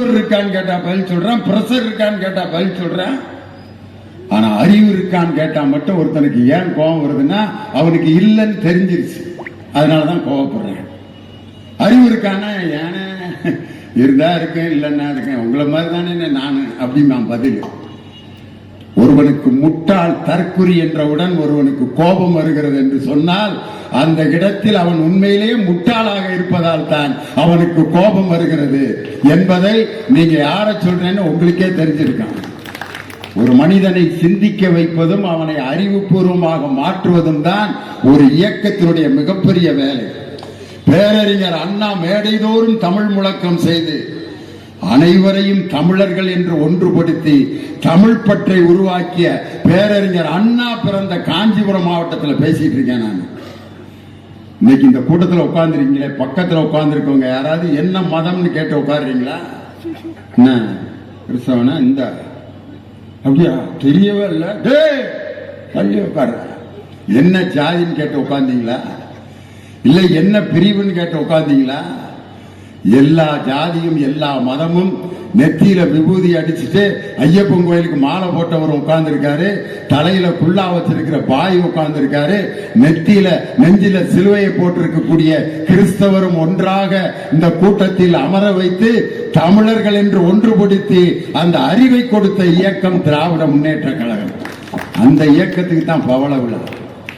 இருக்கான்னு கேட்டா பதில் சொல்றான், பிரஷர் இருக்கான்னு கேட்டா பதில் சொல்றான். ஆனா அறிவு இருக்கான்னு கேட்டா மட்டும் ஒருத்தனுக்கு ஏன் கோபம் வருதுன்னா அவனுக்கு இல்லைன்னு தெரிஞ்சிருச்சு, அதனாலதான் கோபப்படுறேன். அறிவு இருக்கானா ஏன இருந்தா இருக்கேன் இல்லைன்னா இருக்கேன், உங்களை மாதிரி தானே நான் அப்படின்னு நான் பதில். ஒருவனுக்கு முட்டாள் தற்குறி என்றவுடன் ஒருவனுக்கு கோபம் வருகிறது என்று சொன்னால் அந்த இடத்தில் அவன் உண்மையிலேயே முட்டாளாக இருப்பதால் தான் அவனுக்கு கோபம் வருகிறது என்பதை நீங்க யார சொல்றேன்னு உங்களுக்கே தெரிஞ்சிருக்கான். ஒரு மனிதனை சிந்திக்க வைப்பதும் அவனை அறிவுபூர்வமாக மாற்றுவதும் தான் ஒரு இயக்கத்தினுடைய மிகப்பெரிய வேலை. பேரறிஞர் அண்ணா மேடைதோறும் தமிழ் முழக்கம் செய்து அனைவரையும் தமிழர்கள் என்று ஒன்றுபடுத்தி தமிழ் பற்றை உருவாக்கிய பேரறிஞர் அண்ணா பிறந்த காஞ்சிபுரம் மாவட்டத்தில் பேசிட்டு இருக்கேன் நான். இன்னைக்கு இந்த கூட்டத்தில் உட்கார்ந்துருக்கீங்களே, பக்கத்தில் உட்கார்ந்துருக்கவங்க யாராவது என்ன மதம்னு கேட்டு உட்காருறீங்களா? என்ன கிறிஸ்தவனா? இந்த அப்படியா தெரியவே இல்லை, தள்ளி உட்காரு. என்ன ஜாதின்னு கேட்டு உட்கார்ந்தீங்களா? இல்ல என்ன பிரிவுன்னு கேட்டு உட்கார்ந்தீங்களா? எல்லா ஜாதியும் எல்லா மதமும் நெத்தியில விபூதி அடிச்சுட்டு ஐயப்பன் கோயிலுக்கு மாலை போட்டவர் உட்கார்ந்து இருக்காரு, தலையில குள்ளா வச்சிருக்கிற பாய் உட்கார்ந்து இருக்காரு, நெத்தியில நெஞ்சில சிலுவையை போட்டிருக்கக்கூடிய கிறிஸ்தவரும் ஒன்றாக இந்த கூட்டத்தில் அமர வைத்து தமிழர்கள் என்று ஒன்றுபடுத்தி அந்த அறிவை கொடுத்த இயக்கம் திராவிட முன்னேற்ற கழகம். அந்த இயக்கத்துக்கு தான் பவள விழா.